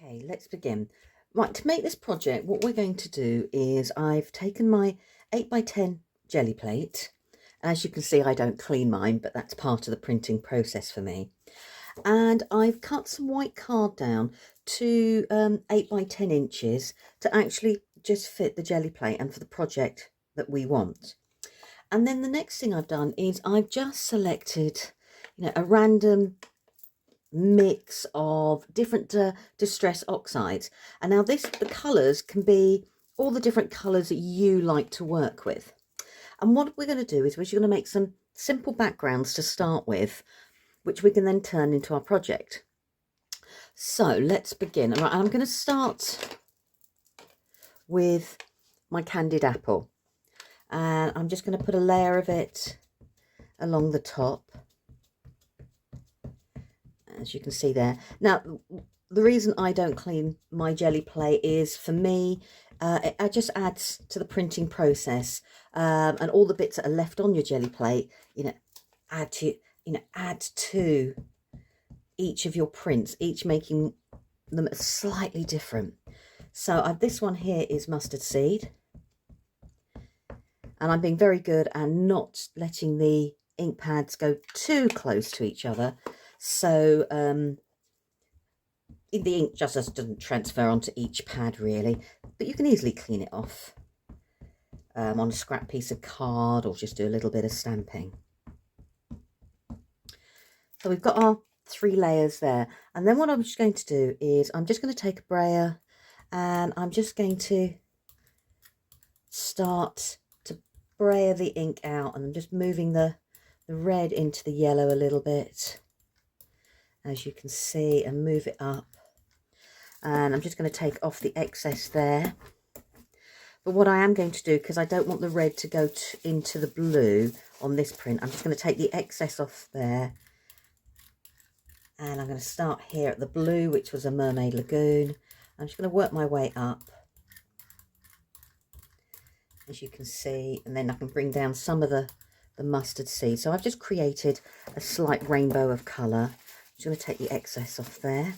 Okay, let's begin. Right, to make this project, what we're going to do is I've taken my 8x10 jelly plate. As you can see, I don't clean mine, but that's part of the printing process for me. And I've cut some white card down to 8x10 inches to actually just fit the jelly plate and for the project that we want. And then the next thing I've done is I've just selected, a random mix of different distress oxides. And now the colours can be all the different colours that you like to work with. And what we're going to do is we're going to make some simple backgrounds to start with, which we can then turn into our project. So let's begin. Right, I'm going to start with my candied apple, and I'm just going to put a layer of it along the top, as you can see there. Now, the reason I don't clean my jelly plate is, for me, it just adds to the printing process, and all the bits that are left on your jelly plate, add to each of your prints, each making them slightly different. So this one here is mustard seed, and I'm being very good and not letting the ink pads go too close to each other, so the ink just doesn't transfer onto each pad really, but you can easily clean it off on a scrap piece of card, or just do a little bit of stamping. So we've got our 3 layers there, and then what I'm just going to do is I'm just going to take a brayer and I'm just going to start to brayer the ink out, and I'm just moving the red into the yellow a little bit, as you can see, and move it up. And I'm just going to take off the excess there. But what I am going to do, because I don't want the red to go into the blue on this print, I'm just going to take the excess off there. And I'm going to start here at the blue, which was a Mermaid Lagoon. I'm just going to work my way up, as you can see, and then I can bring down some of the mustard seed. So I've just created a slight rainbow of colour. I'm just going to take the excess off there.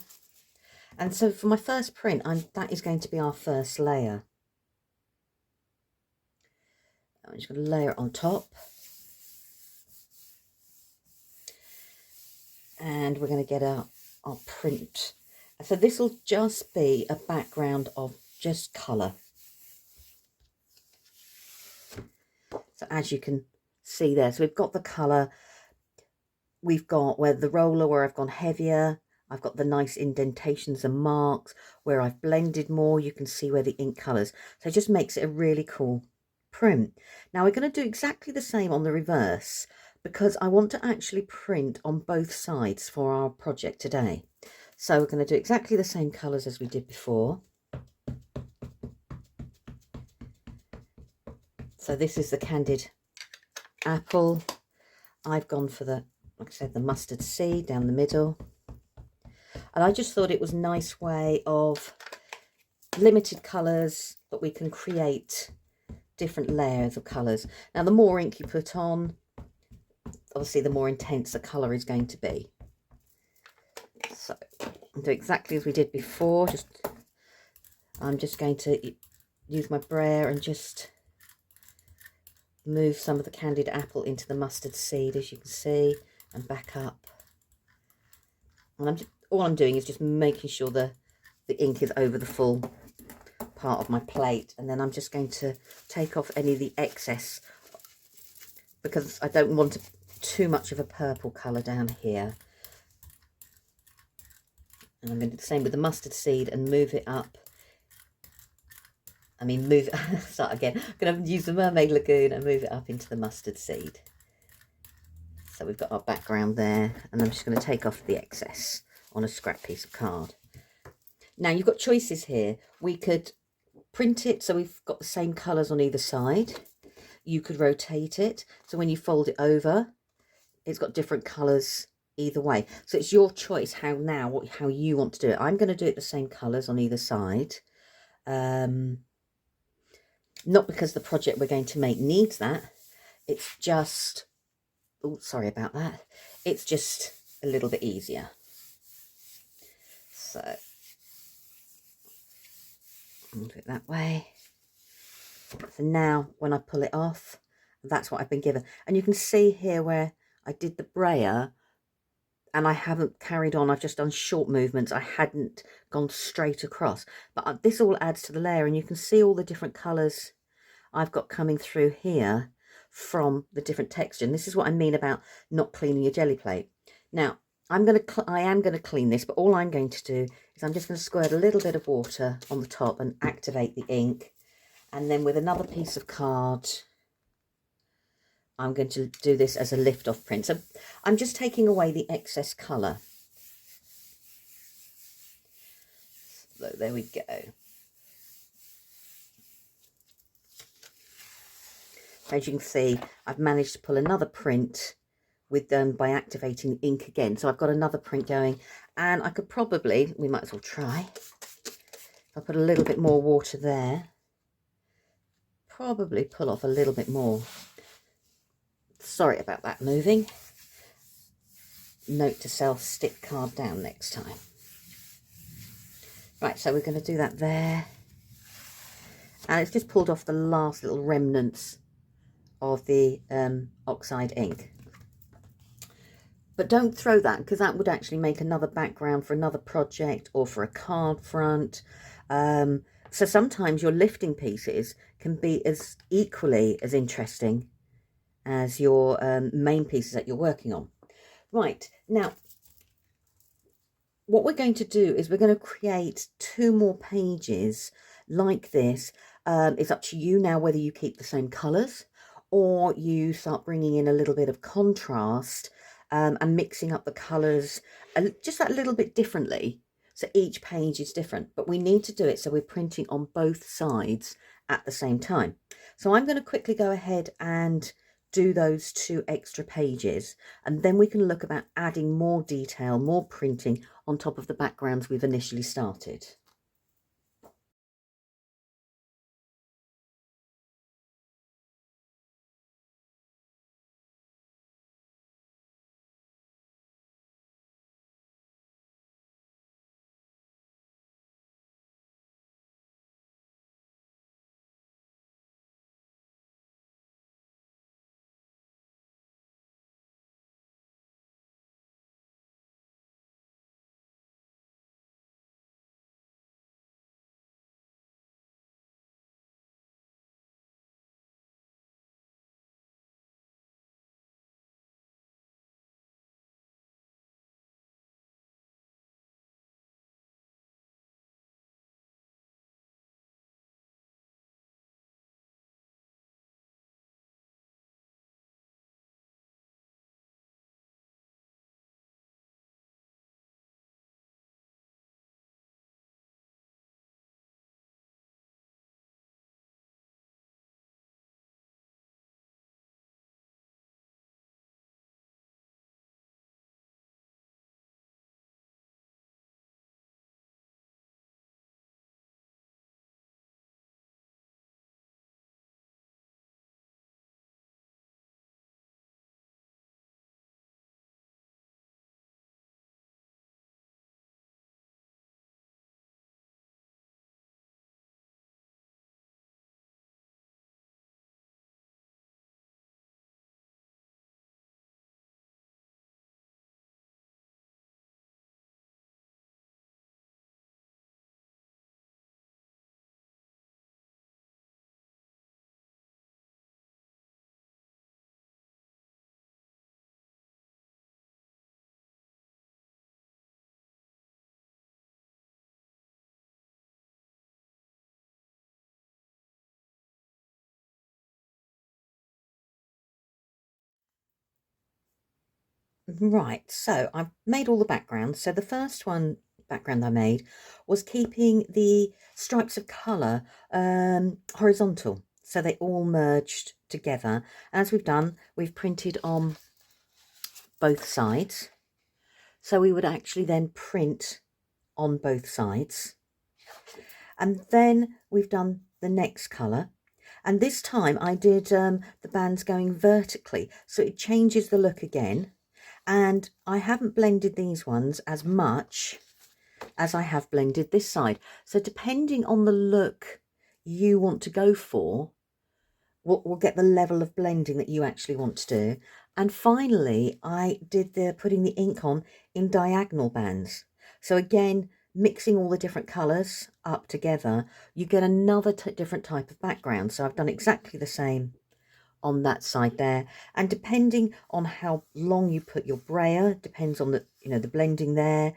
And so for my first print, that is going to be our first layer. I'm just going to layer it on top. And we're going to get our print. So this will just be a background of just colour. So as you can see there, so we've got the colour. We've got where the roller, where I've gone heavier. I've got the nice indentations and marks. Where I've blended more, you can see where the ink colours. So it just makes it a really cool print. Now we're going to do exactly the same on the reverse, because I want to actually print on both sides for our project today. So we're going to do exactly the same colours as we did before. So this is the candied apple. I've gone for the, like I said, the mustard seed down the middle. And I just thought it was a nice way of limited colours, but we can create different layers of colours. Now, the more ink you put on, obviously the more intense the colour is going to be. So I'll do exactly as we did before. I'm just going to use my brayer and just move some of the candied apple into the mustard seed, as you can see, and back up. And all I'm doing is just making sure the ink is over the full part of my plate, and then I'm just going to take off any of the excess, because I don't want too much of a purple colour down here. And I'm going to do the same with the mustard seed and move it up. Start again. I'm going to use the Mermaid Lagoon and move it up into the mustard seed. So we've got our background there, and I'm just going to take off the excess on a scrap piece of card. Now you've got choices here. We could print it so we've got the same colours on either side. You could rotate it, so when you fold it over, it's got different colours either way. So it's your choice how you want to do it. I'm going to do it the same colours on either side. Not because the project we're going to make needs that. It's just, oh, sorry about that. It's just a little bit easier. So Move it that way. So now when I pull it off, that's what I've been given. And you can see here where I did the brayer and I haven't carried on. I've just done short movements. I hadn't gone straight across. But this all adds to the layer, and you can see all the different colours I've got coming through here from the different texture. And this is what I mean about not cleaning your jelly plate. Now, I am going to clean this, but all I'm going to do is I'm just going to squirt a little bit of water on the top and activate the ink. And then with another piece of card, I'm going to do this as a lift-off print. So I'm just taking away the excess colour. So there we go. As you can see, I've managed to pull another print with by activating the ink again. So I've got another print going, and I could probably, we might as well try. I'll put a little bit more water there. Probably pull off a little bit more. Sorry about that moving. Note to self, stick card down next time. Right, so we're going to do that there. And it's just pulled off the last little remnants of the Oxide ink. But don't throw that, because that would actually make another background for another project or for a card front. So sometimes your lifting pieces can be as equally as interesting as your main pieces that you're working on. Right, now what we're going to do is we're going to create 2 more pages like this. It's up to you now whether you keep the same colours or you start bringing in a little bit of contrast and mixing up the colours just that little bit differently. So each page is different, but we need to do it so we're printing on both sides at the same time. So I'm going to quickly go ahead and do those 2 extra pages, and then we can look about adding more detail, more printing on top of the backgrounds we've initially started. Right, so I've made all the backgrounds. So the first background I made was keeping the stripes of colour horizontal, so they all merged together. And as we've done, we've printed on both sides. So we would actually then print on both sides. And then we've done the next colour. And this time I did the bands going vertically, so it changes the look again. And I haven't blended these ones as much as I have blended this side. So depending on the look you want to go for, we'll get the level of blending that you actually want to do. And finally, I did the putting the ink on in diagonal bands. So again, mixing all the different colours up together, you get another different type of background. So I've done exactly the same on that side there, and depending on how long you put your brayer, depends on the the blending there.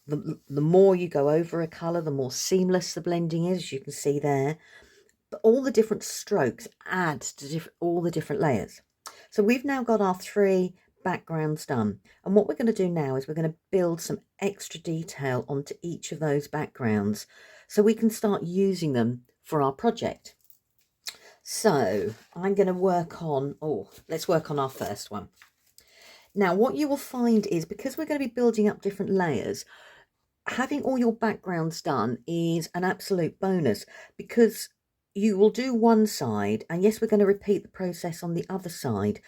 The more you go over a colour, the more seamless the blending is, as you can see there. But all the different strokes add to all the different layers. So we've now got our 3 backgrounds done, and what we're going to do now is we're going to build some extra detail onto each of those backgrounds so we can start using them for our project. So I'm going to work on, let's work on our first one. Now what you will find is, because we're going to be building up different layers, having all your backgrounds done is an absolute bonus, because you will do one side, and yes, we're going to repeat the process on the other side,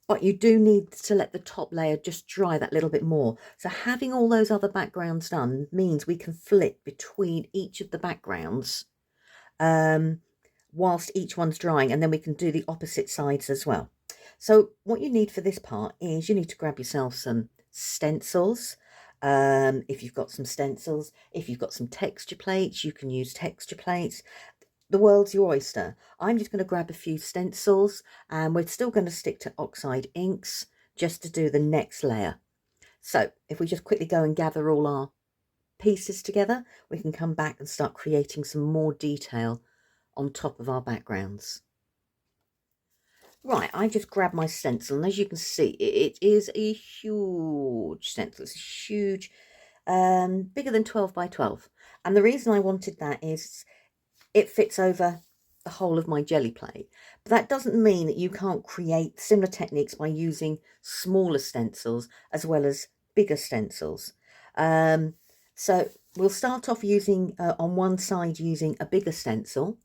but you do need to let the top layer just dry that little bit more. So having all those other backgrounds done means we can flip between each of the backgrounds whilst each one's drying, and then we can do the opposite sides as well. So what you need for this part is you need to grab yourself some stencils. If you've got some stencils, if you've got some texture plates, you can use texture plates. The world's your oyster. I'm just going to grab a few stencils, and we're still going to stick to Oxide inks just to do the next layer. So if we just quickly go and gather all our pieces together, we can come back and start creating some more detail on top of our backgrounds. Right, I just grabbed my stencil, and as you can see, it is a huge stencil. It's a huge, bigger than 12 by 12. And the reason I wanted that is it fits over the whole of my jelly plate. But that doesn't mean that you can't create similar techniques by using smaller stencils as well as bigger stencils. So we'll start off using, on one side, using a bigger stencil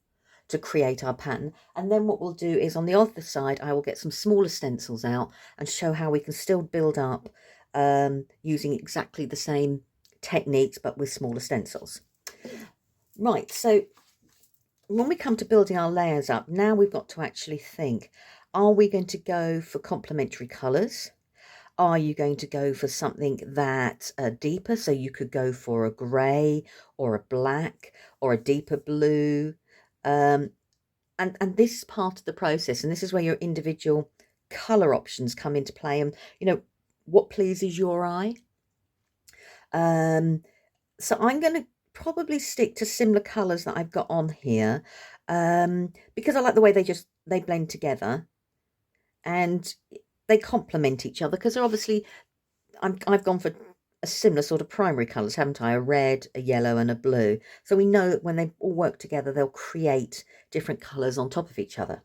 to create our pattern, and then what we'll do is on the other side I will get some smaller stencils out and show how we can still build up using exactly the same techniques but with smaller stencils. Right, so when we come to building our layers up, now we've got to actually think, are we going to go for complementary colours? Are you going to go for something that's deeper? So you could go for a grey or a black or a deeper blue. And this is part of the process, and this is where your individual colour options come into play, and what pleases your eye. So I'm going to probably stick to similar colours that I've got on here, because I like the way they blend together and they complement each other, because they're obviously, I've gone for a similar sort of primary colours, haven't I? A red, a yellow and a blue. So we know that when they all work together, they'll create different colours on top of each other.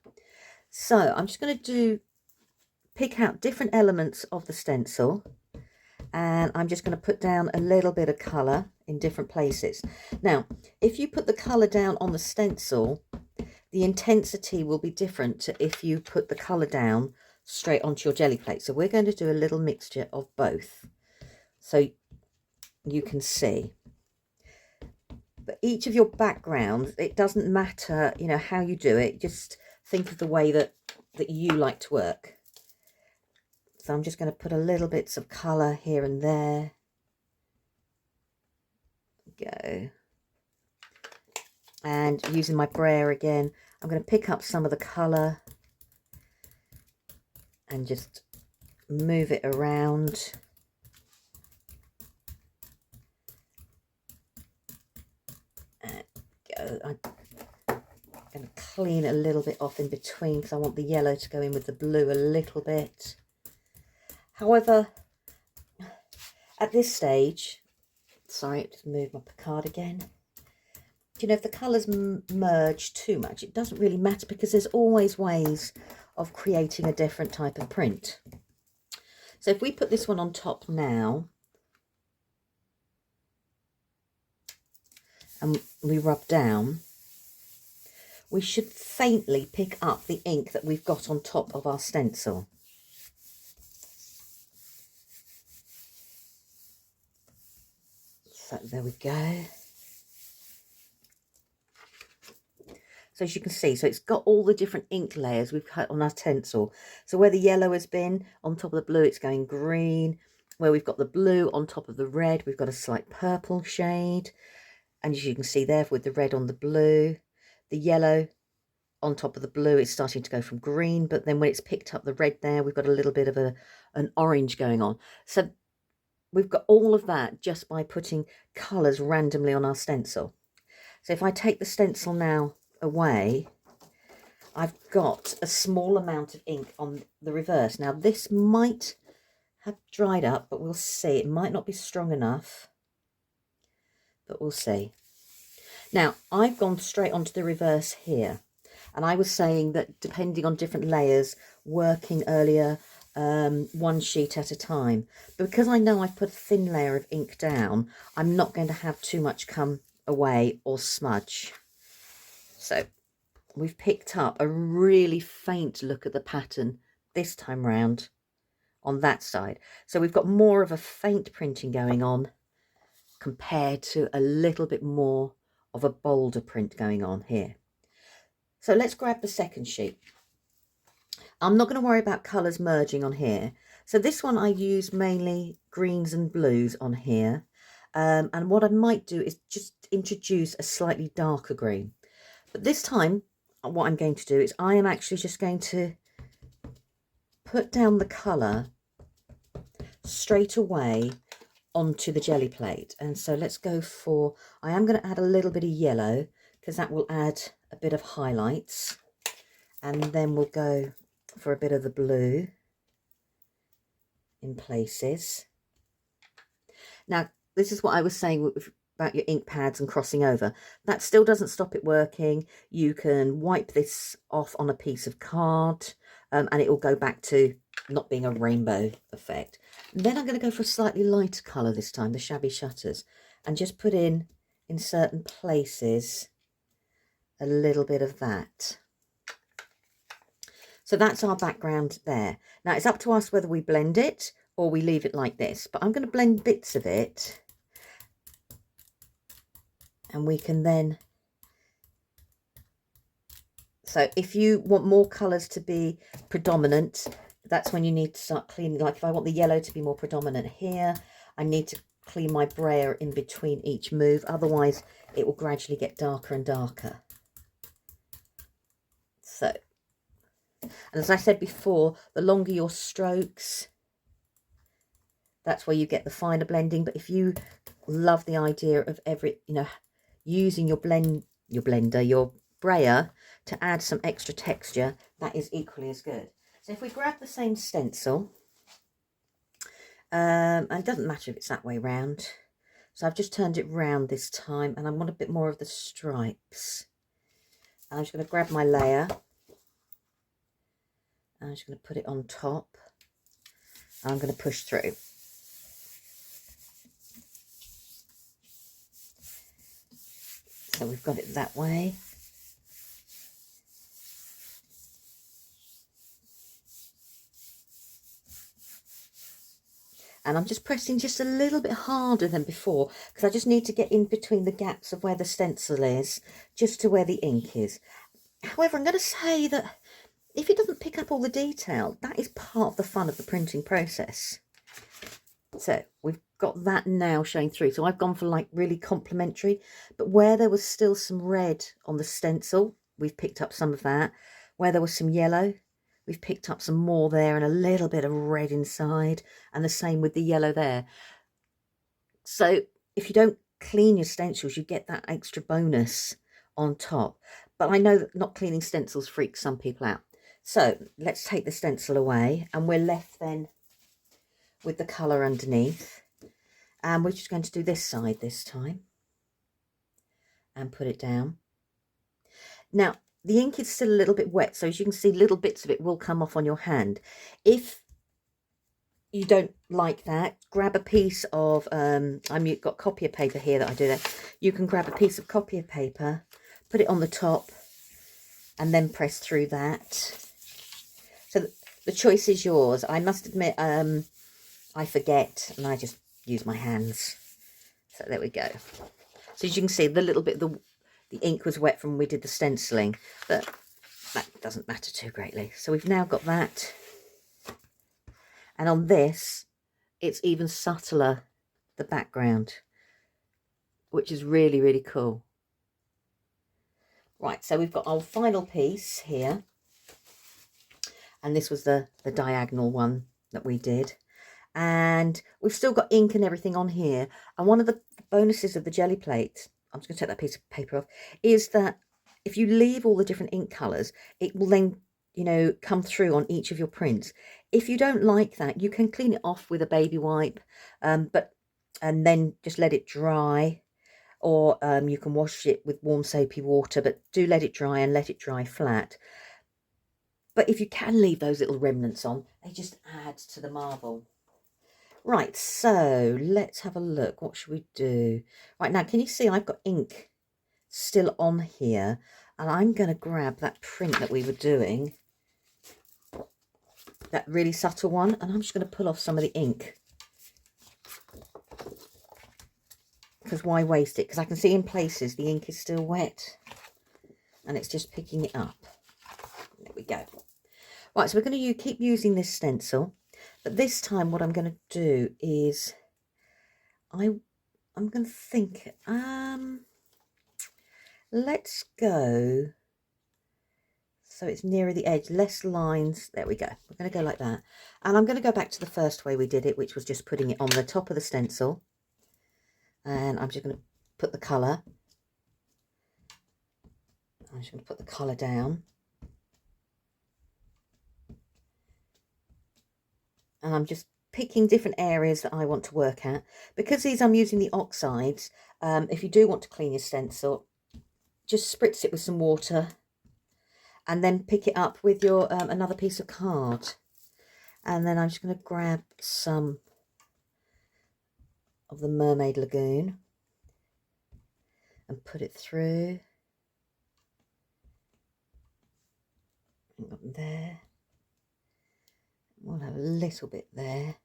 So I'm just going to pick out different elements of the stencil, and I'm just going to put down a little bit of colour in different places. Now, if you put the colour down on the stencil, the intensity will be different to if you put the colour down straight onto your jelly plate. So we're going to do a little mixture of both, so you can see. But each of your backgrounds, it doesn't matter, how you do it. Just think of the way that you like to work. So I'm just going to put a little bits of colour here and there. Go. And using my brayer again, I'm going to pick up some of the colour and just move it around. I'm going to clean a little bit off in between because I want the yellow to go in with the blue a little bit. However, at this stage, sorry, just move my card again. If the colours merge too much, it doesn't really matter, because there's always ways of creating a different type of print. So if we put this one on top now, and we rub down, we should faintly pick up the ink that we've got on top of our stencil. So there we go. So as you can see, so it's got all the different ink layers we've cut on our stencil. So where the yellow has been, on top of the blue, it's going green. Where we've got the blue on top of the red, we've got a slight purple shade. And as you can see there, with the red on the blue, the yellow on top of the blue, it's starting to go from green. But then when it's picked up the red there, we've got a little bit of an orange going on. So we've got all of that just by putting colours randomly on our stencil. So if I take the stencil now away, I've got a small amount of ink on the reverse. Now this might have dried up, but we'll see. It might not be strong enough, but we'll see. Now I've gone straight onto the reverse here, and I was saying that depending on different layers, working earlier, one sheet at a time. But because I know I've put a thin layer of ink down, I'm not going to have too much come away or smudge. So we've picked up a really faint look at the pattern this time round on that side. So we've got more of a faint printing going on compared to a little bit more of a bolder print going on here. So let's grab the second sheet. I'm not going to worry about colours merging on here. So this one I use mainly greens and blues on here. And what I might do is just introduce a slightly darker green. But this time, what I'm going to do is I am actually just going to put down the colour straight away onto the jelly plate. And so let's go for, I am going to add a little bit of yellow because that will add a bit of highlights. And then we'll go for a bit of the blue in places. Now, this is what I was saying about your ink pads and crossing over. That still doesn't stop it working. You can wipe this off on a piece of card and it will go back to not being a rainbow effect. And then I'm going to go for a slightly lighter colour this time, the Shabby Shutters, and just put in certain places a little bit of that. So that's our background there. Now it's up to us whether we blend it or we leave it like this, but I'm going to blend bits of it. And we can then, so if you want more colours to be predominant, that's when you need to start cleaning. Like if I want the yellow to be more predominant here, I need to clean my brayer in between each move. Otherwise, it will gradually get darker and darker. So, and as I said before, the longer your strokes, that's where you get the finer blending. But if you love the idea of using your brayer to add some extra texture, that is equally as good. So if we grab the same stencil, and it doesn't matter if it's that way round, so I've just turned it round this time, and I want a bit more of the stripes. And I'm just going to grab my layer, and I'm just going to put it on top, and I'm going to push through. So we've got it that way. And I'm just pressing just a little bit harder than before because I just need to get in between the gaps of where the stencil is, just to where the ink is. However, I'm going to say that if it doesn't pick up all the detail, that is part of the fun of the printing process. So we've got that now showing through. So I've gone for like really complementary, but where there was still some red on the stencil, we've picked up some of that. Where there was some yellow, we've picked up some more there and a little bit of red inside, and the same with the yellow there. So if you don't clean your stencils, you get that extra bonus on top. But I know that not cleaning stencils freaks some people out. So let's take the stencil away, and we're left then with the colour underneath. And we're just going to do this side this time and put it down. Now, the ink is still a little bit wet, so as you can see, little bits of it will come off on your hand. If you don't like that, grab a piece of, I've got copier paper here that I do that. You can grab a piece of copier paper, put it on the top, and then press through that. So the choice is yours. I must admit, I forget, and I just use my hands. So there we go. So as you can see, the little bit of the ink was wet from when we did the stenciling, but that doesn't matter too greatly. So we've now got that. And on this, it's even subtler, the background, which is really, really cool. Right, so we've got our final piece here. And this was the diagonal one that we did. And we've still got ink and everything on here. And one of the bonuses of the Gelli plate, I'm just going to take that piece of paper off, is that if you leave all the different ink colours, it will then, you know, come through on each of your prints. If you don't like that, you can clean it off with a baby wipe, and then just let it dry. Or you can wash it with warm soapy water, but do let it dry and let it dry flat. But if you can leave those little remnants on, they just add to the marvel. Right, so let's have a look. What should we do? Right, now, can you see I've got ink still on here? And I'm going to grab that print that we were doing, that really subtle one, and I'm just going to pull off some of the ink. Because why waste it? Because I can see in places the ink is still wet. And it's just picking it up. There we go. Right, so we're going to keep using this stencil. But this time what I'm going to do is I'm going to think, let's go so it's nearer the edge, less lines. There we go. We're going to go like that. And I'm going to go back to the first way we did it, which was just putting it on the top of the stencil. And I'm just going to put the colour. I'm just going to put the colour down. And I'm just picking different areas that I want to work at. Because these I'm using the oxides, if you do want to clean your stencil, just spritz it with some water and then pick it up with your another piece of card. And then I'm just going to grab some of the Mermaid Lagoon and put it through. Hang on there. We'll have a little bit there.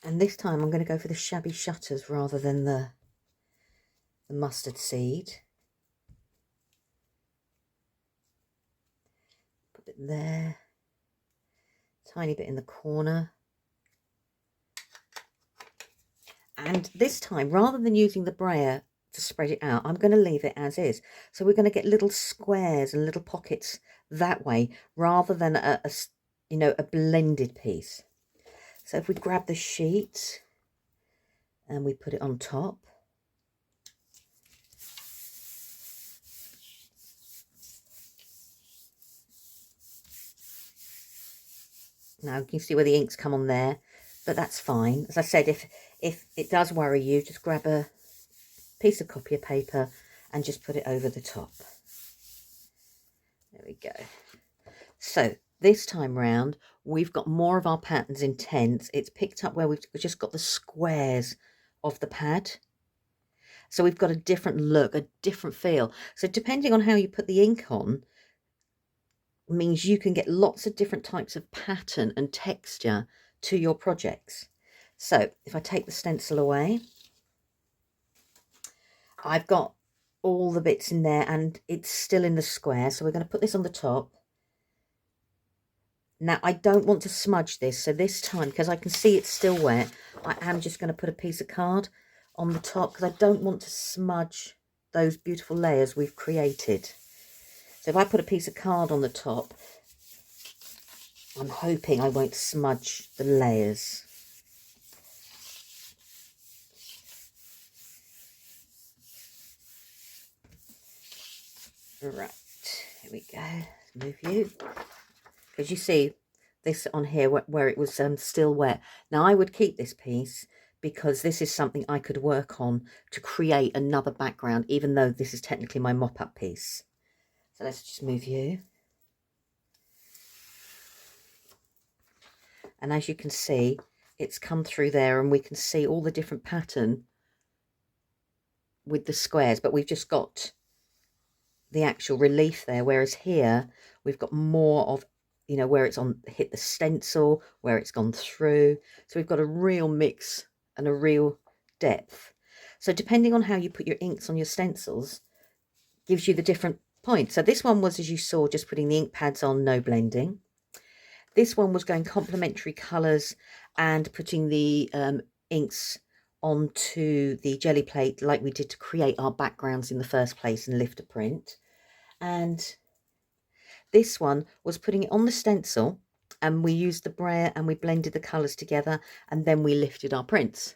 And this time I'm going to go for the shabby shutters rather than the mustard seed. Put it there. Tiny bit in the corner. And this time, rather than using the brayer to spread it out, I'm going to leave it as is. So we're going to get little squares and little pockets that way, rather than a blended piece. So if we grab the sheet and we put it on top. Now you can see where the ink's come on there, but that's fine. As I said, if it does worry you, just grab a piece of copier paper and just put it over the top. There we go. So this time round, we've got more of our patterns in tents. It's picked up where we've just got the squares of the pad. So we've got a different look, a different feel. So depending on how you put the ink on, means you can get lots of different types of pattern and texture to your projects. So if I take the stencil away, I've got all the bits in there and it's still in the square. So we're going to put this on the top. Now, I don't want to smudge this, so this time, because I can see it's still wet, I am just going to put a piece of card on the top, because I don't want to smudge those beautiful layers we've created. So if I put a piece of card on the top, I'm hoping I won't smudge the layers. Right, here we go. Let's move you. Because you see this on here where it was still wet. Now I would keep this piece because this is something I could work on to create another background, even though this is technically my mop-up piece. So let's just move you. And as you can see, it's come through there and we can see all the different pattern with the squares, but we've just got the actual relief there, whereas here we've got more of you know, where it's on hit the stencil, where it's gone through. So we've got a real mix and a real depth. So depending on how you put your inks on your stencils gives you the different points. So this one was, as you saw, just putting the ink pads on, no blending. This one was going complementary colours and putting the inks onto the jelly plate like we did to create our backgrounds in the first place and lift a print. And this one was putting it on the stencil, and we used the brayer and we blended the colours together, and then we lifted our prints.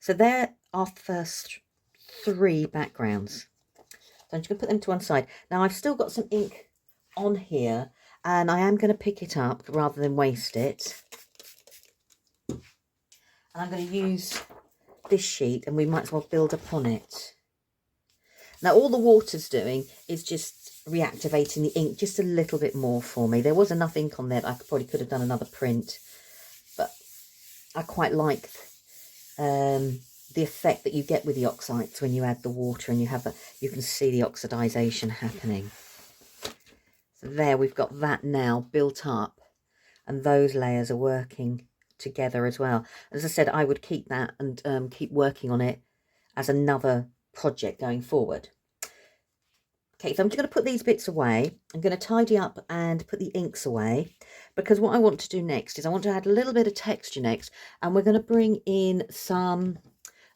So there are first 3 backgrounds. So I'm just going to put them to one side. Now I've still got some ink on here, and I am going to pick it up rather than waste it. And I'm going to use this sheet, and we might as well build upon it. Now all the water's doing is just reactivating the ink just a little bit more for me. There was enough ink on there that I probably could have done another print, but I quite like the effect that you get with the oxides when you add the water and you can see the oxidization happening. So there we've got that now built up, and those layers are working together as well. As I said, I would keep that and keep working on it as another project going forward. Okay, so I'm just going to put these bits away. I'm going to tidy up and put the inks away, because what I want to do next is I want to add a little bit of texture next, and we're going to bring in some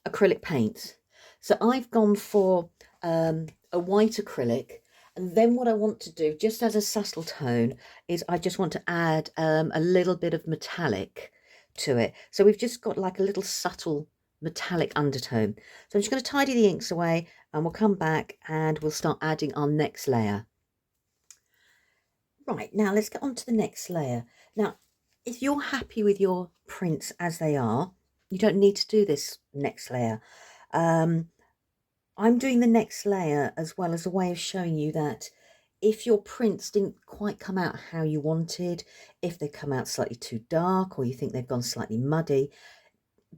acrylic paints. So I've gone for a white acrylic, and then what I want to do, just as a subtle tone, is I just want to add a little bit of metallic to it. So we've just got like a little subtle metallic undertone. So I'm just going to tidy the inks away, and we'll come back and we'll start adding our next layer. Right, now let's get on to the next layer. Now, if you're happy with your prints as they are, you don't need to do this next layer. I'm doing the next layer as well as a way of showing you that if your prints didn't quite come out how you wanted, if they come out slightly too dark, or you think they've gone slightly muddy,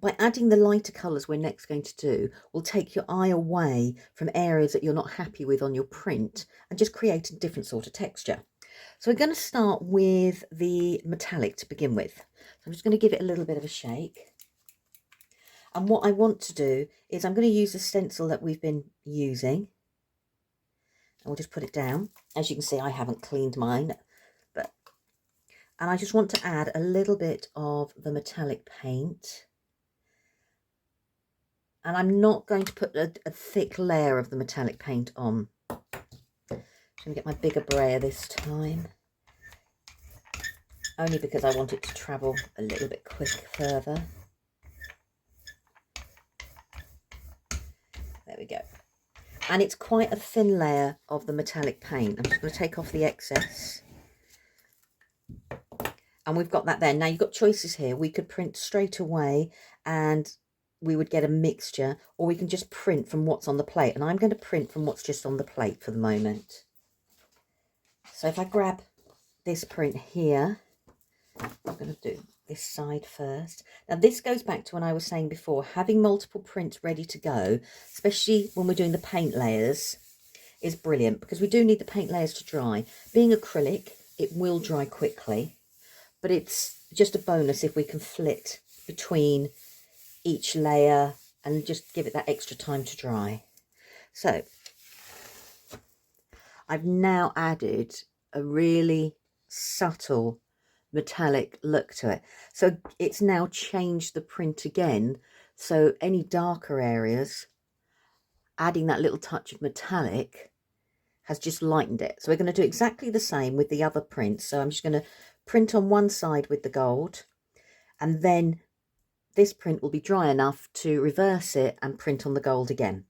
by adding the lighter colours we're next going to do, will take your eye away from areas that you're not happy with on your print and just create a different sort of texture. So we're going to start with the metallic to begin with. So I'm just going to give it a little bit of a shake. And what I want to do is I'm going to use the stencil that we've been using. And we'll just put it down. As you can see, I haven't cleaned mine. And I just want to add a little bit of the metallic paint. And I'm not going to put a thick layer of the metallic paint on. I'm going to get my bigger brayer this time. Only because I want it to travel a little bit further. There we go. And it's quite a thin layer of the metallic paint. I'm just going to take off the excess. And we've got that there. Now you've got choices here. We could print straight away and we would get a mixture, or we can just print from what's on the plate. And I'm going to print from what's just on the plate for the moment. So if I grab this print here, I'm going to do this side first. Now this goes back to when I was saying before, having multiple prints ready to go, especially when we're doing the paint layers, is brilliant, because we do need the paint layers to dry. Being acrylic, it will dry quickly, but it's just a bonus if we can flit between each layer and just give it that extra time to dry. So I've now added a really subtle metallic look to it, so it's now changed the print again. So any darker areas, adding that little touch of metallic has just lightened it. So we're going to do exactly the same with the other prints. So I'm just going to print on one side with the gold, and then this print will be dry enough to reverse it and print on the gold again.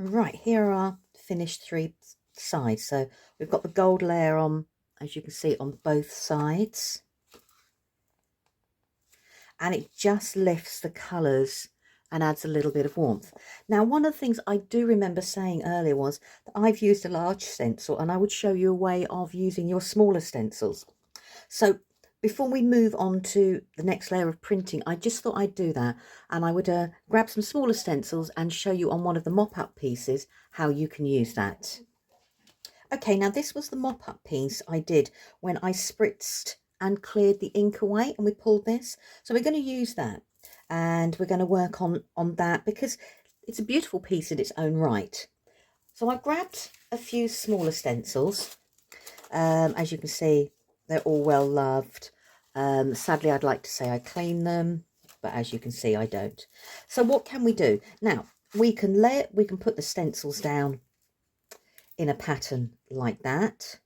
Right, here are our finished three sides. So we've got the gold layer on, as you can see, on both sides. And it just lifts the colours and adds a little bit of warmth. Now, one of the things I do remember saying earlier was that I've used a large stencil, and I would show you a way of using your smaller stencils. So before we move on to the next layer of printing, I just thought I'd do that, and I would grab some smaller stencils and show you on one of the mop-up pieces how you can use that. Okay, now this was the mop-up piece I did when I spritzed and cleared the ink away, and we pulled this. So we're going to use that, and we're going to work on that because it's a beautiful piece in its own right. So I've grabbed a few smaller stencils. As you can see, they're all well loved. Sadly, I'd like to say I clean them, but as you can see, I don't. So what can we do? Now, we can put the stencils down in a pattern like that.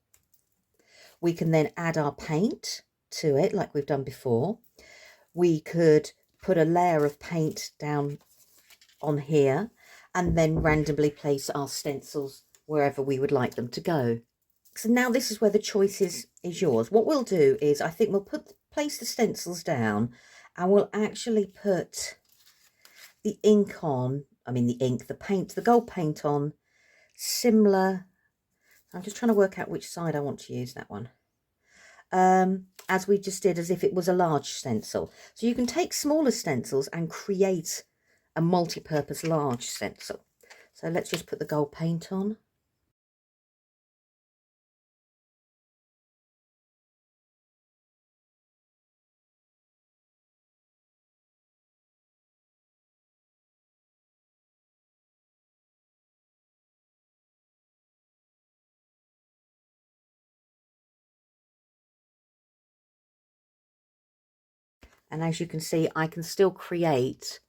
We can then add our paint to it like we've done before. We could put a layer of paint down on here and then randomly place our stencils wherever we would like them to go. So now this is where the choice is yours. What we'll do is I think we'll place the stencils down, and we'll actually put the ink on, the gold paint on, similar. I'm just trying to work out which side I want to use that one. As we just did, as if it was a large stencil. So you can take smaller stencils and create a multi-purpose large stencil. So let's just put the gold paint on. And as you can see, I can still create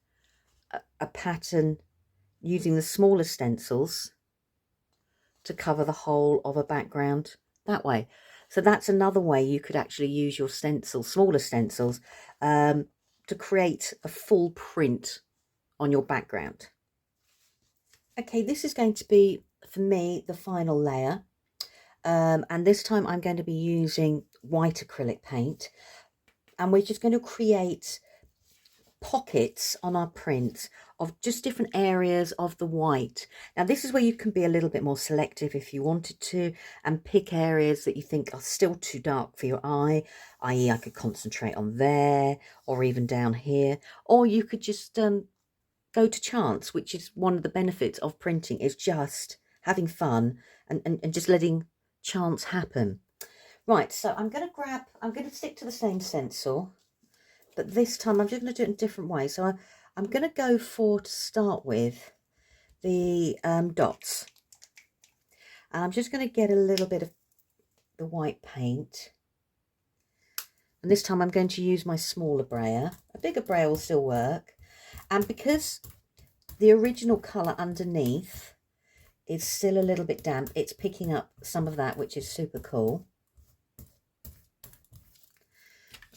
a pattern using the smaller stencils to cover the whole of a background that way. So that's another way you could actually use your smaller stencils, to create a full print on your background. Okay, this is going to be, for me, the final layer. And this time I'm going to be using white acrylic paint. And we're just going to create pockets on our print of just different areas of the white. Now this is where you can be a little bit more selective if you wanted to, and pick areas that you think are still too dark for your eye, i.e. I could concentrate on there, or even down here, or you could just go to chance, which is one of the benefits of printing, is just having fun and just letting chance happen. Right, so I'm going to stick to the same stencil, but this time I'm just going to do it in a different way. So I'm going to go for, to start with, the dots. And I'm just going to get a little bit of the white paint. And this time I'm going to use my smaller brayer. A bigger brayer will still work. And because the original colour underneath is still a little bit damp, it's picking up some of that, which is super cool.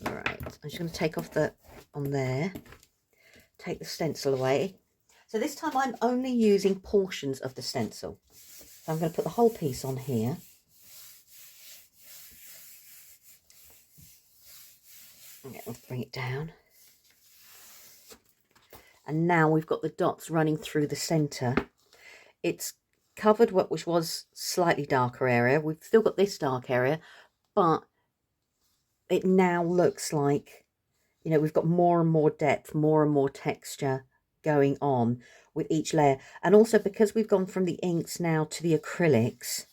All right, I'm just going to take off the on there, take the stencil away. So this time I'm only using portions of the stencil. So I'm going to put the whole piece on here. Okay, let's bring it down. And now we've got the dots running through the centre. It's covered which was slightly darker area. We've still got this dark area, but it now looks like, you know, we've got more and more depth, more and more texture going on with each layer. And also because we've gone from the inks now to the acrylics,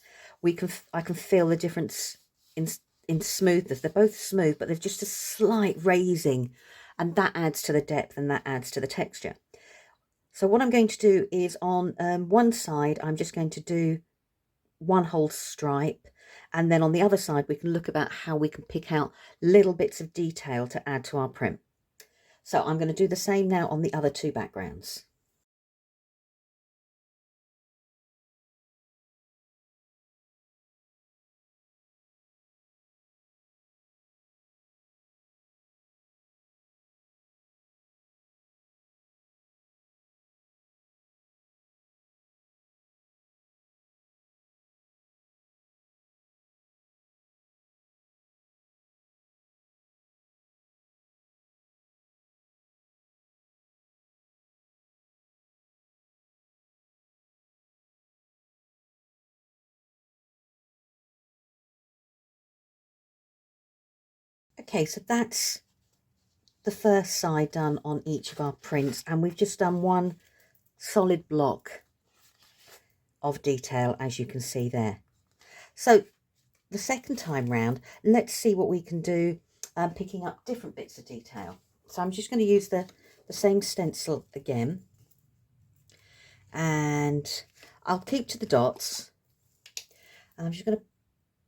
I can feel the difference in smoothness. They're both smooth, but there's just a slight raising, and that adds to the depth and that adds to the texture. So what I'm going to do is on one side, I'm just going to do one whole stripe, and then on the other side we can look about how we can pick out little bits of detail to add to our print. So I'm going to do the same now on the other two backgrounds. Okay, so that's the first side done on each of our prints, and we've just done one solid block of detail, as you can see there. So the second time round, let's see what we can do, picking up different bits of detail. So I'm just going to use the same stencil again, and I'll keep to the dots, and I'm just going to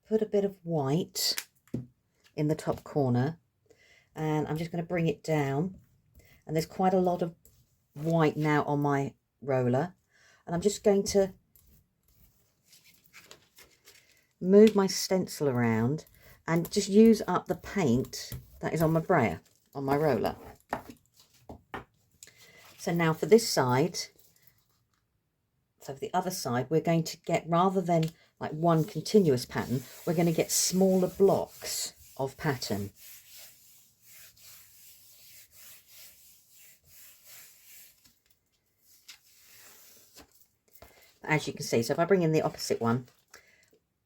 put a bit of white in the top corner, and I'm just going to bring it down, and there's quite a lot of white now on my roller, and I'm just going to move my stencil around and just use up the paint that is on my brayer, on my roller. So now for this side, so for the other side, we're going to get, rather than like one continuous pattern, we're going to get smaller blocks of pattern. As you can see, so if I bring in the opposite one,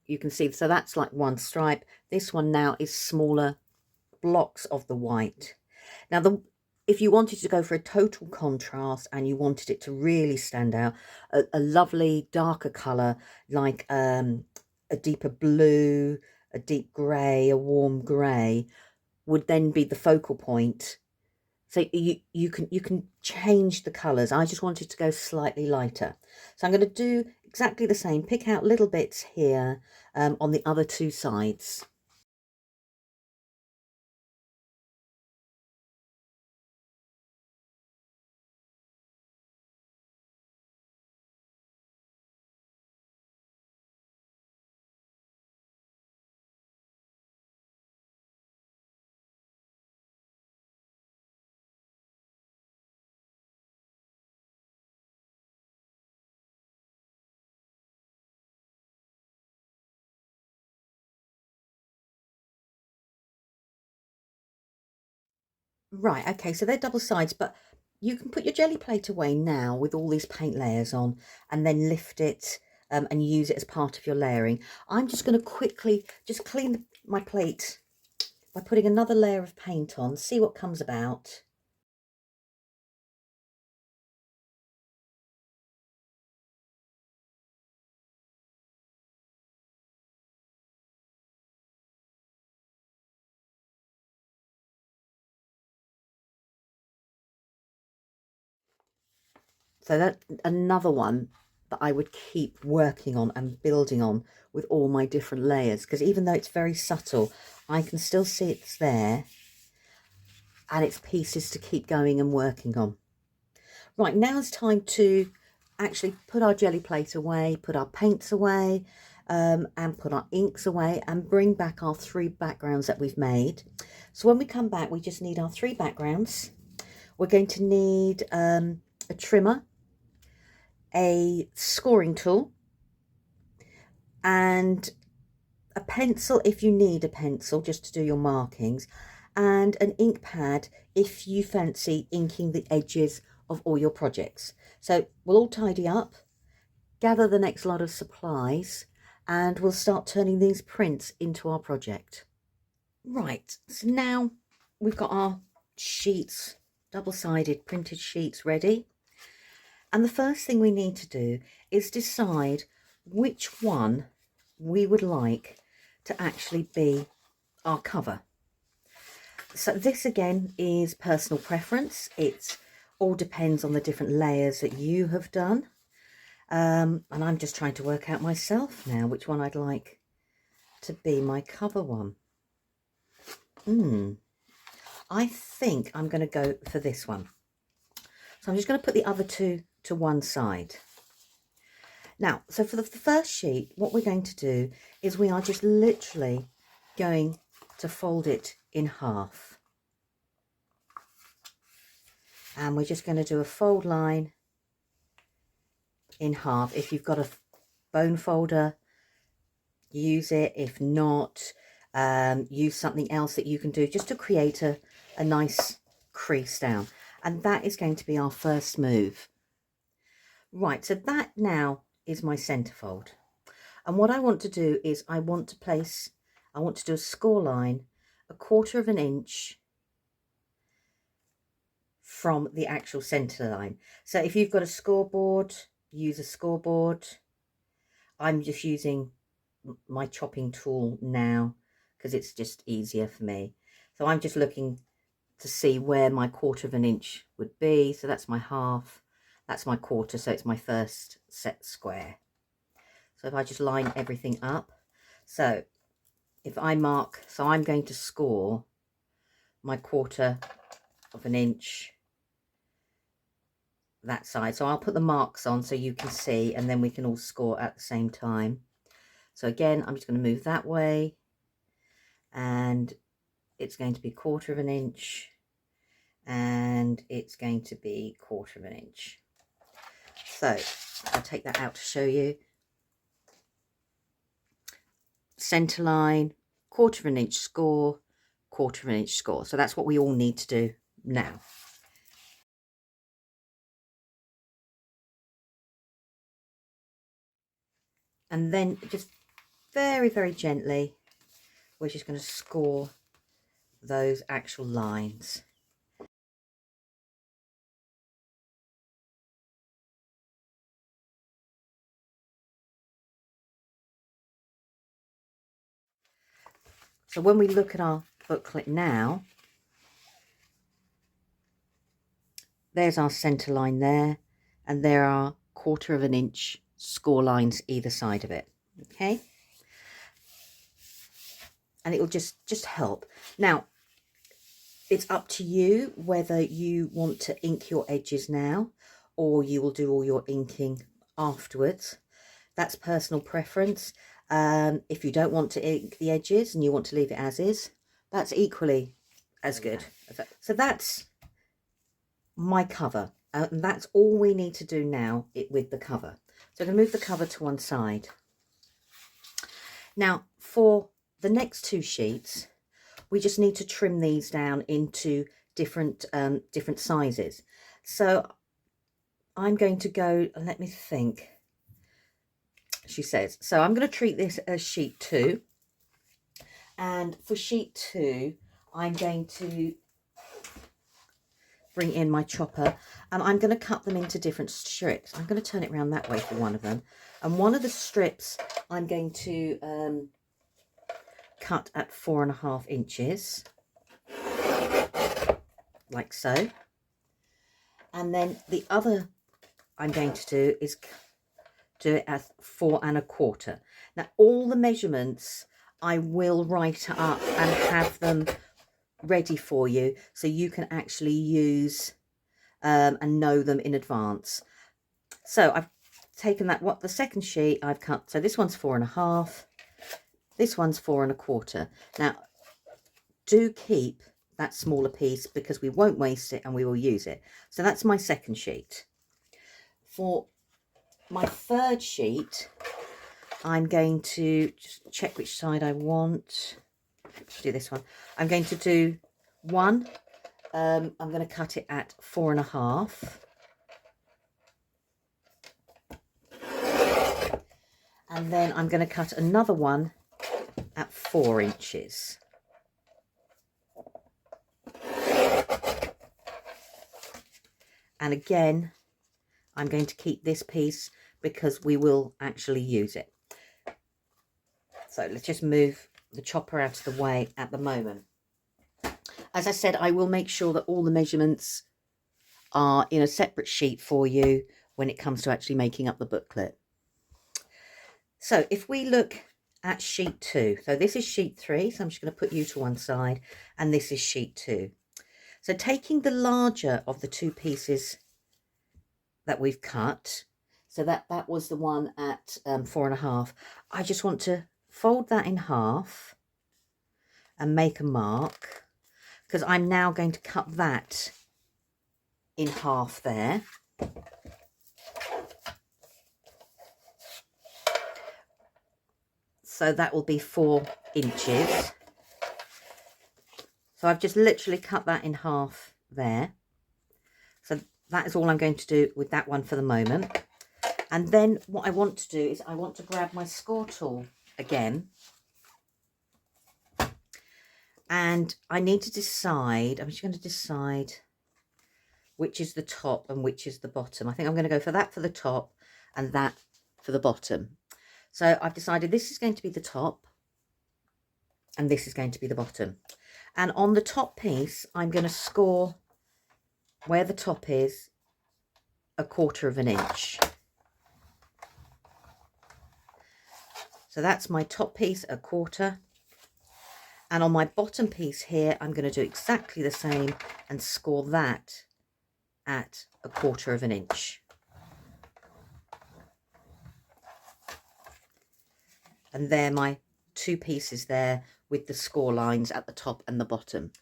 you can see, so that's like one stripe. This one now is smaller blocks of the white. Now, if you wanted to go for a total contrast and you wanted it to really stand out, a lovely darker colour like a deeper blue, a deep grey, a warm grey would then be the focal point. So you can change the colours. I just wanted to go slightly lighter. So I'm going to do exactly the same. Pick out little bits here on the other two sides. Right, okay, so they're double sides, but you can put your jelly plate away now with all these paint layers on and then lift it and use it as part of your layering. I'm just going to quickly just clean my plate by putting another layer of paint on, see what comes about. So that's another one that I would keep working on and building on with all my different layers, because even though it's very subtle, I can still see it's there and it's pieces to keep going and working on. Right, now it's time to actually put our jelly plate away, put our paints away, and put our inks away, and bring back our 3 backgrounds that we've made. So when we come back, we just need our 3 backgrounds. We're going to need a trimmer, a scoring tool, and a pencil if you need a pencil just to do your markings, and an ink pad if you fancy inking the edges of all your projects. So we'll all tidy up, gather the next lot of supplies, and we'll start turning these prints into our project. Right, so now we've got our sheets, double-sided printed sheets ready. And the first thing we need to do is decide which one we would like to actually be our cover. So this again is personal preference. It all depends on the different layers that you have done. And I'm just trying to work out myself now which one I'd like to be my cover one. I think I'm going to go for this one. So I'm just going to put the other two to one side. Now, so for the first sheet, what we're going to do is we are just literally going to fold it in half. And we're just going to do a fold line in half. If you've got a bone folder, use it. If not, use something else that you can do just to create a nice crease down. And that is going to be our first move. Right, so that now is my centerfold. And what I want to do is I want to do a score line 1/4 of an inch from the actual center line. So if you've got a scoreboard, use a scoreboard. I'm just using my chopping tool now because it's just easier for me. So I'm just looking to see where my 1/4 of an inch would be. So that's my half, that's my 1/4, so it's my first set square. So if I just line everything up, so if I mark, so I'm going to score my 1/4 of an inch that side. So I'll put the marks on so you can see, and then we can all score at the same time. So again, I'm just going to move that way, and it's going to be 1/4 of an inch, and it's going to be 1/4 of an inch. So I'll take that out to show you. Center line, 1/4 of an inch score, 1/4 of an inch score. So that's what we all need to do now. And then just very, very gently, we're just going to score those actual lines. So when we look at our booklet now, there's our center line there, and there are 1/4 of an inch score lines either side of it. Okay, and it will just help. Now it's up to you whether you want to ink your edges now or you will do all your inking afterwards. That's personal preference. If you don't want to ink the edges and you want to leave it as is, that's equally as good. So that's my cover, and that's all we need to do now with the cover. So I'm going to move the cover to one side. Now for the next 2 sheets, we just need to trim these down into different sizes. So I'm going to go, let me think, she says, so I'm going to treat this as sheet 2, and for sheet 2 I'm going to bring in my chopper, and I'm going to cut them into different strips. I'm going to turn it around that way for one of them, and one of the strips I'm going to cut at 4.5 inches, like so, and then the other I'm going to do is do it at 4.25. Now all the measurements I will write up and have them ready for you so you can actually use and know them in advance. So I've taken that, what the second sheet I've cut, so this one's 4.5, this one's 4.25. Now do keep that smaller piece because we won't waste it and we will use it. So that's my second sheet. For my third sheet, I'm going to just check which side I want. Do this one. I'm going to do one. I'm going to cut it at 4.5. And then I'm going to cut another one at 4 inches. And again, I'm going to keep this piece because we will actually use it. So let's just move the chopper out of the way at the moment. As I said, I will make sure that all the measurements are in a separate sheet for you when it comes to actually making up the booklet. So if we look at sheet 2, so this is sheet 3, so I'm just going to put you to one side, and this is sheet 2. So taking the larger of the 2 pieces that we've cut, so that was the one at 4.5, I just want to fold that in half and make a mark, because I'm now going to cut that in half there. So that will be 4 inches. So I've just literally cut that in half there. So that is all I'm going to do with that one for the moment. And then what I want to do is I want to grab my score tool again. And I need to decide, I'm just going to decide which is the top and which is the bottom. I think I'm going to go for that for the top and that for the bottom. So I've decided this is going to be the top and this is going to be the bottom. And on the top piece, I'm going to score where the top is 1/4 of an inch. So that's my top piece, 1/4. And on my bottom piece here, I'm going to do exactly the same and score that at 1/4 of an inch. And they're my two pieces there with the score lines at the top and the bottom.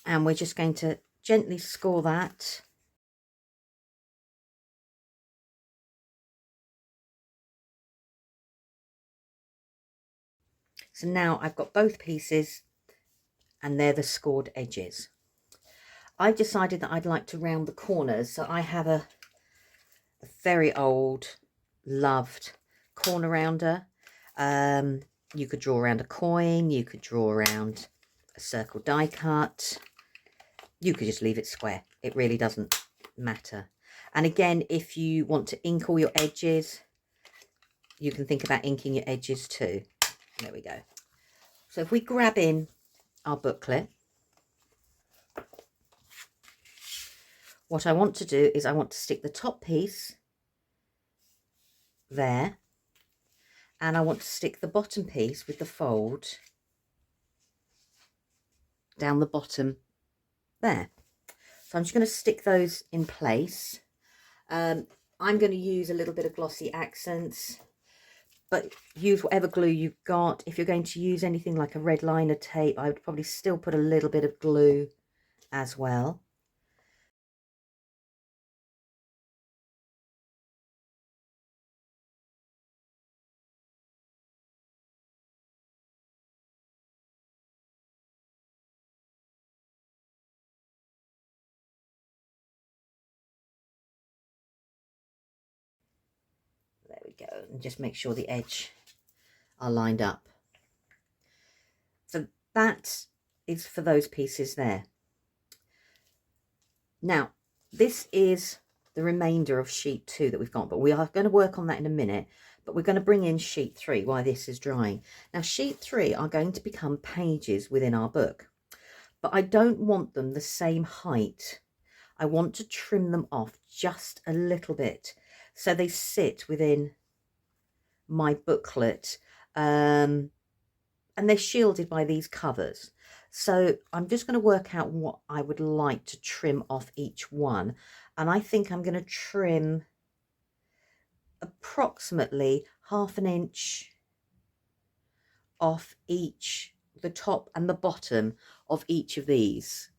And we're just going to gently score that. So now I've got both pieces and they're the scored edges. I've decided that I'd like to round the corners. So I have a very old, loved corner rounder. You could draw around a coin, you could draw around a circle die cut, you could just leave it square. It really doesn't matter. And again, if you want to ink all your edges, you can think about inking your edges too. There we go. So if we grab in our booklet, what I want to do is I want to stick the top piece there, and I want to stick the bottom piece with the fold down the bottom there. So I'm just going to stick those in place. I'm going to use a little bit of glossy accents, but use whatever glue you've got. If you're going to use anything like a red liner tape, I would probably still put a little bit of glue as well. There we go, and just make sure the edge are lined up. So that is for those pieces there. Now, this is the remainder of sheet 2 that we've got, but we are going to work on that in a minute. But we're going to bring in sheet 3 while this is drying. Now, sheet 3 are going to become pages within our book, but I don't want them the same height. I want to trim them off just a little bit so they sit within my booklet, and they're shielded by these covers. So I'm just going to work out what I would like to trim off each one, and I think I'm going to trim approximately 1/2 inch off each, the top and the bottom of each of these.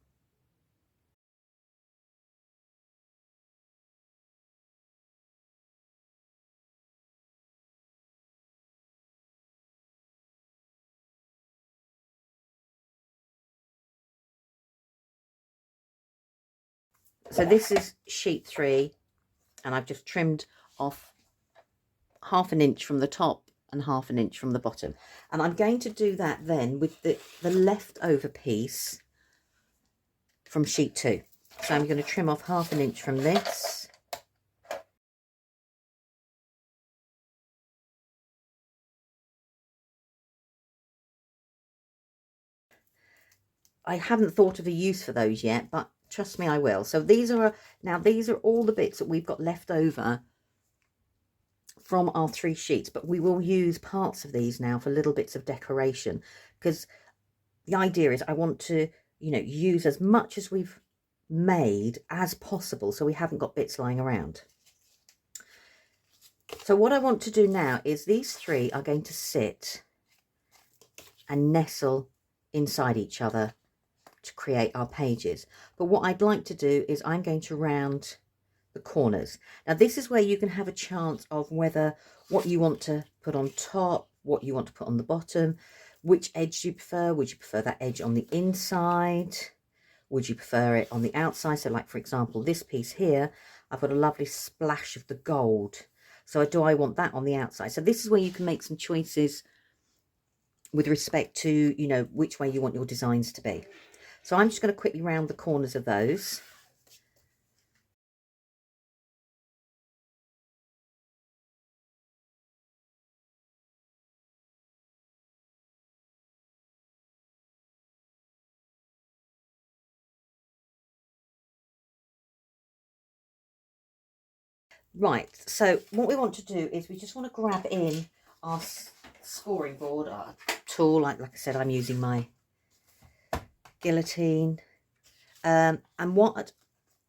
So this is sheet 3, and I've just trimmed off 1/2 inch from the top and 1/2 inch from the bottom. And I'm going to do that then with the leftover piece from sheet 2. So I'm going to trim off 1/2 inch from this. I haven't thought of a use for those yet, but trust me, I will. So these are all the bits that we've got left over from our 3 sheets, but we will use parts of these now for little bits of decoration, because the idea is I want to, you know, use as much as we've made as possible, so we haven't got bits lying around. So what I want to do now is these 3 are going to sit and nestle inside each other to create our pages. But what I'd like to do is I'm going to round the corners. Now this is where you can have a chance of whether what you want to put on top, what you want to put on the bottom, which edge you prefer. Would you prefer that edge on the inside? Would you prefer it on the outside? So like, for example, this piece here, I've got a lovely splash of the gold. So do I want that on the outside? So this is where you can make some choices with respect to, you know, which way you want your designs to be. So I'm just going to quickly round the corners of those. Right, so what we want to do is we just want to grab in our scoring board, our tool. Like I said, I'm using my guillotine. And what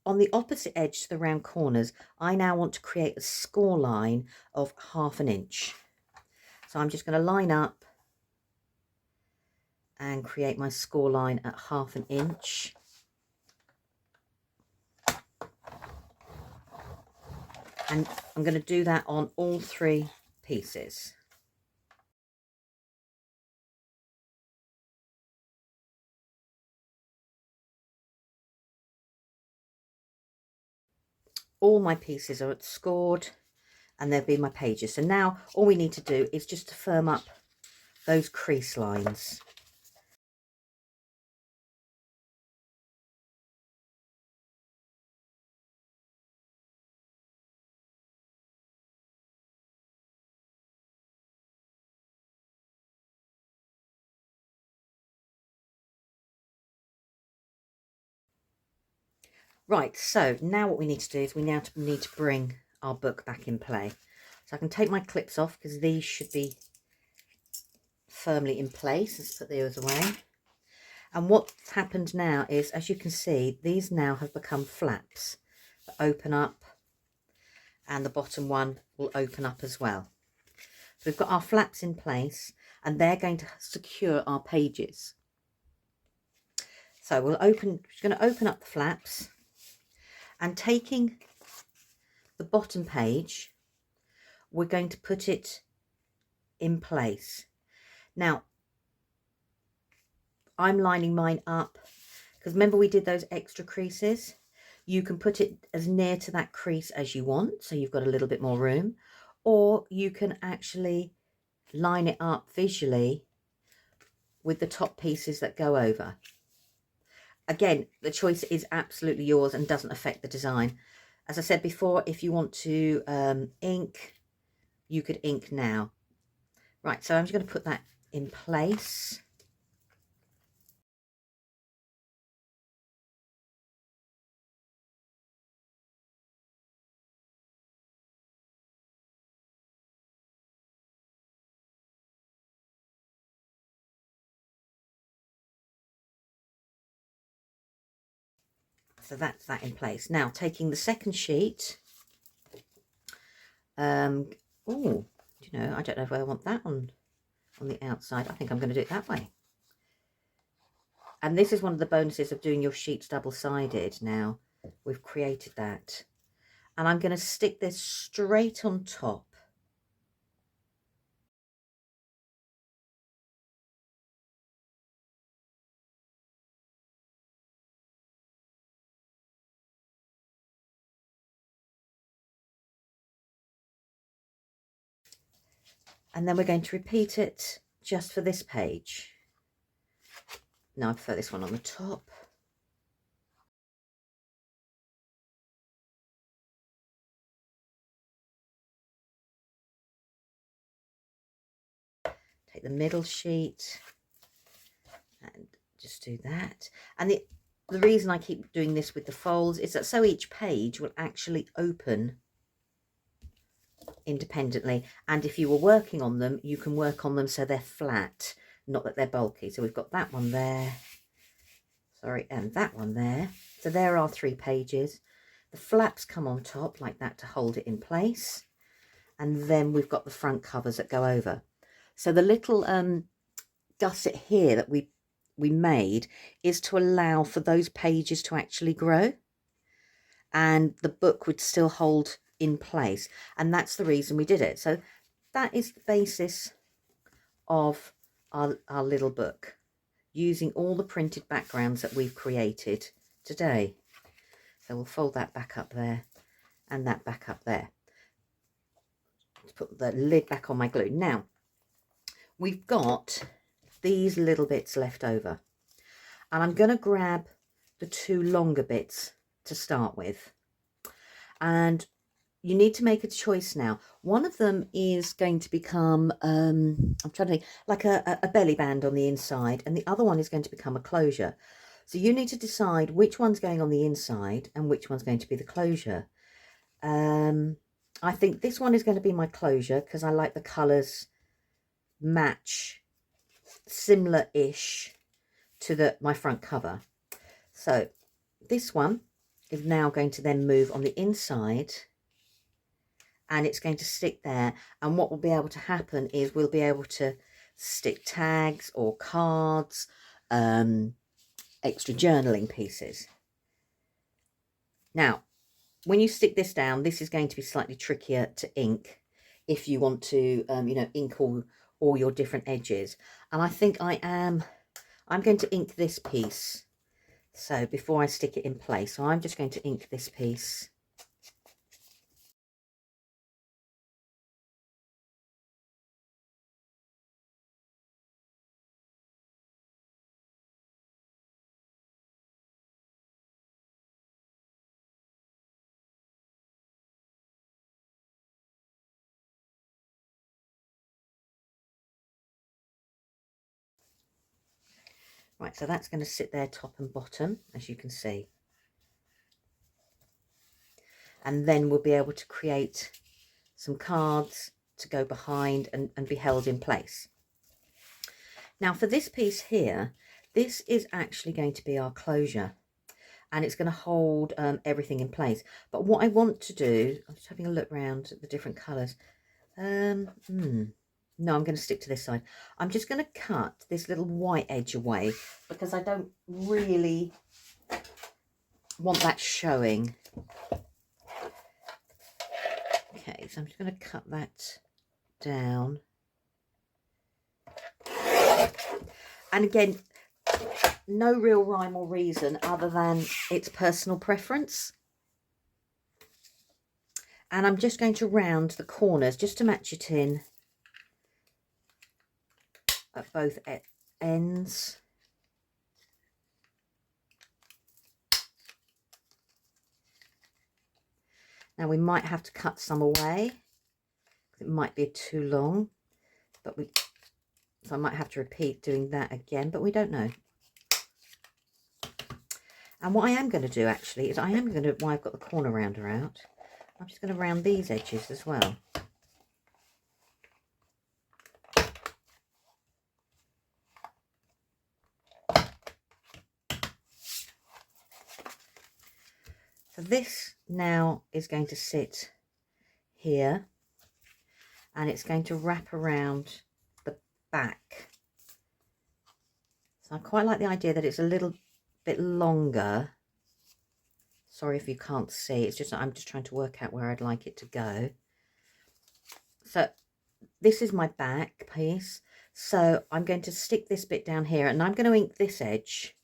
on the opposite edge to the round corners, I now want to create a score line of 1/2 inch. So I'm just going to line up and create my score line at 1/2 inch. And I'm going to do that on all 3 pieces. All my pieces are scored and they'll be my pages. So now all we need to do is just to firm up those crease lines. Right, so now what we need to do is we now need to bring our book back in play. So I can take my clips off because these should be firmly in place. Let's put those away. And what's happened now is, as you can see, these now have become flaps that open up, and the bottom one will open up as well. So we've got our flaps in place and they're going to secure our pages. So we're going to open up the flaps, and taking the bottom page, we're going to put it in place. Now, I'm lining mine up because remember we did those extra creases. You can put it as near to that crease as you want, so you've got a little bit more room, or you can actually line it up visually with the top pieces that go over. Again, the choice is absolutely yours and doesn't affect the design. As I said before, if you want to ink, you could ink now. Right, so I'm just going to put that in place. So that's that in place. Now, taking the second sheet, oh, you know, I don't know if I want that on the outside. I think I'm going to do it that way. And this is one of the bonuses of doing your sheets double-sided. Now we've created that, and I'm going to stick this straight on top. And then we're going to repeat it just for this page. Now I prefer this one on the top. Take the middle sheet and just do that. And the reason I keep doing this with the folds is that so each page will actually open independently, and if you were working on them, you can work on them so they're flat, not that they're bulky. So we've got that one there, sorry, and that one there. So there are 3 pages. The flaps come on top like that to hold it in place, and then we've got the front covers that go over. So the little gusset here that we made is to allow for those pages to actually grow, and the book would still hold in place, and that's the reason we did it. So that is the basis of our little book, using all the printed backgrounds that we've created today. So we'll fold that back up there and that back up there. Let's put the lid back on my glue. Now we've got these little bits left over. And I'm going to grab the two longer bits to start with. And you need to make a choice now. One of them is going to become, I'm trying to think, like a belly band on the inside, and the other one is going to become a closure. So you need to decide which one's going on the inside and which one's going to be the closure. I think this one is going to be my closure because I like the colours match similar-ish to my front cover. So this one is now going to then move on the inside, and it's going to stick there. And what will be able to happen is we'll be able to stick tags or cards, extra journaling pieces. Now, when you stick this down, this is going to be slightly trickier to ink if you want to, you know, ink all your different edges. And I think I'm going to ink this piece. So before I stick it in place, so I'm just going to ink this piece. Right, so that's going to sit there top and bottom, as you can see. And then we'll be able to create some cards to go behind and be held in place. Now for this piece here, this is actually going to be our closure, and it's going to hold everything in place. But what I want to do, I'm just having a look around at the different colours. No, I'm going to stick to this side. I'm just going to cut this little white edge away because I don't really want that showing. Okay, so I'm just going to cut that down. And again, no real rhyme or reason other than it's personal preference. And I'm just going to round the corners just to match it in at both ends. Now we might have to cut some away. It might be too long, but so I might have to repeat doing that again, but we don't know. And what I am going to do actually is I am going to, while I've got the corner rounder out, I'm just going to round these edges as well. So this now is going to sit here, and it's going to wrap around the back. So I quite like the idea that it's a little bit longer. Sorry if you can't see, it's just I'm just trying to work out where I'd like it to go. So this is my back piece, so I'm going to stick this bit down here, and I'm going to ink this edge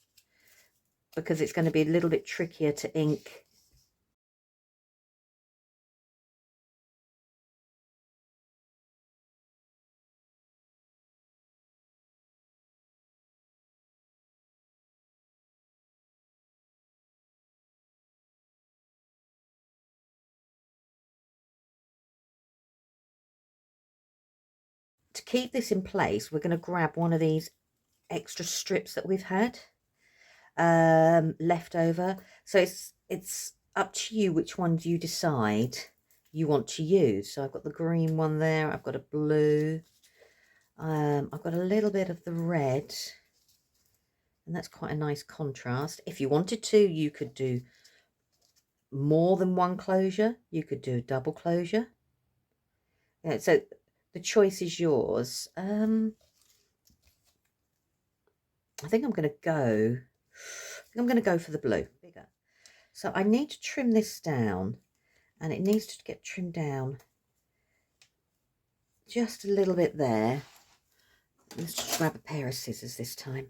because it's going to be a little bit trickier to ink. To keep this in place, we're going to grab one of these extra strips that we've had left over. So it's up to you which ones you decide you want to use. So I've got the green one there, I've got a blue, I've got a little bit of the red, and that's quite a nice contrast. If you wanted to, you could do more than one closure. You could do a double closure. Yeah, so the choice is yours. I think I'm going to go for the blue. Bigger. So I need to trim this down, and it needs to get trimmed down just a little bit there. Let's just grab a pair of scissors this time,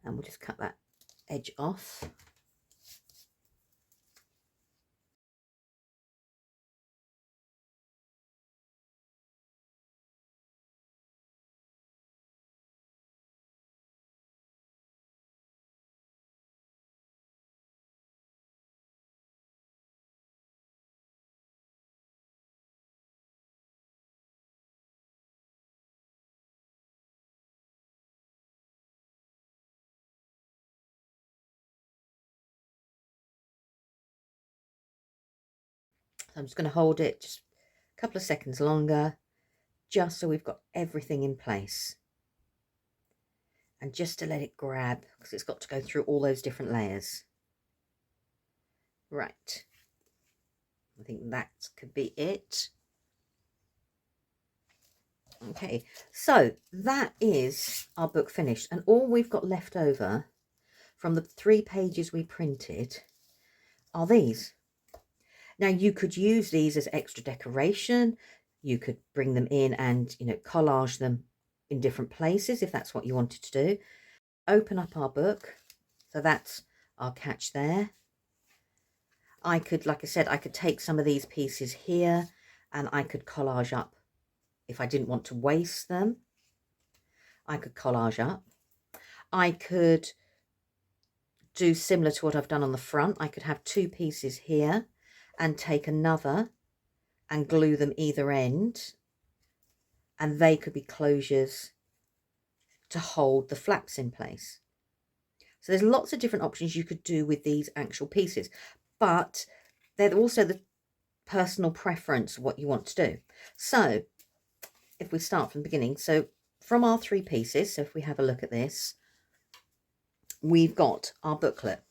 and we'll just cut that edge off. So I'm just going to hold it just a couple of seconds longer, just so we've got everything in place. And just to let it grab, because it's got to go through all those different layers. Right. I think that could be it. Okay, so that is our book finished. And all we've got left over from the 3 pages we printed are these. Now, you could use these as extra decoration. You could bring them in and, you know, collage them in different places if that's what you wanted to do. Open up our book. So that's our catch there. I could, like I said, I could take some of these pieces here and I could collage up. If I didn't want to waste them, I could collage up. I could do similar to what I've done on the front. I could have 2 pieces here and take another and glue them either end, and they could be closures to hold the flaps in place. So there's lots of different options you could do with these actual pieces, but they're also the personal preference of what you want to do. So if we start from the beginning, so from our 3 pieces, so if we have a look at this, we've got our booklet.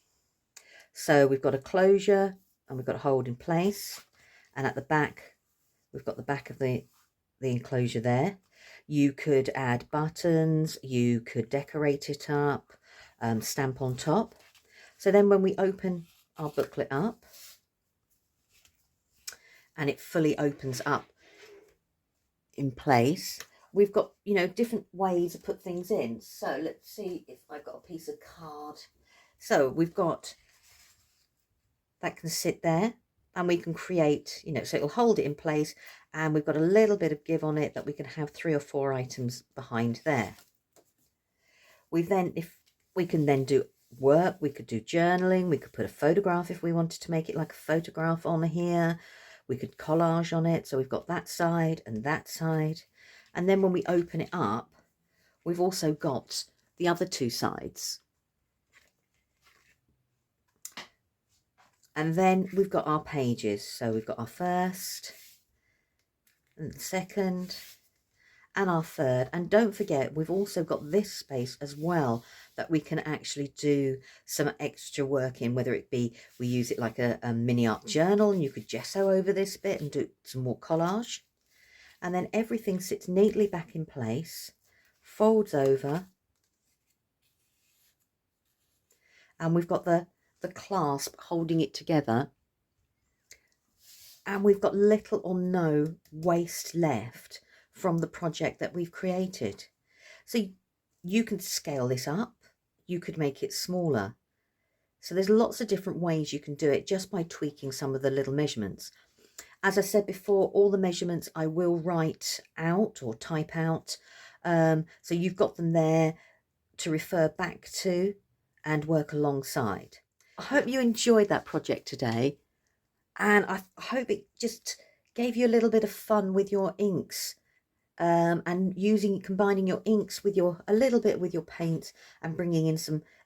So we've got a closure and we've got a hold in place, and at the back we've got the back of the enclosure there. You could add buttons, you could decorate it up, stamp on top. So then when we open our booklet up and it fully opens up in place, we've got, you know, different ways to put things in. So let's see if I've got a piece of card. So we've got that can sit there and we can create, you know, so it'll hold it in place, and we've got a little bit of give on it that we can have 3 or 4 items behind there. We then, if we can then do work, we could do journaling, we could put a photograph if we wanted to make it like a photograph on here. We could collage on it. So we've got that side and that side. And then when we open it up, we've also got the other 2 sides. And then we've got our pages. So we've got our first and second and our third. And don't forget, we've also got this space as well that we can actually do some extra work in, whether it be we use it like a mini art journal, and you could gesso over this bit and do some more collage. And then everything sits neatly back in place, folds over, and we've got the clasp holding it together, and we've got little or no waste left from the project that we've created. So you can scale this up, you could make it smaller. So there's lots of different ways you can do it just by tweaking some of the little measurements. As I said before, all the measurements I will write out or type out, so you've got them there to refer back to and work alongside. I hope you enjoyed that project today, and I hope it just gave you a little bit of fun with your inks, and combining your inks with a little bit with your paint, and bringing in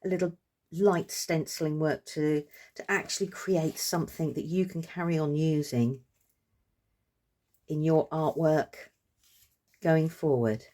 a little light stenciling work to actually create something that you can carry on using in your artwork going forward.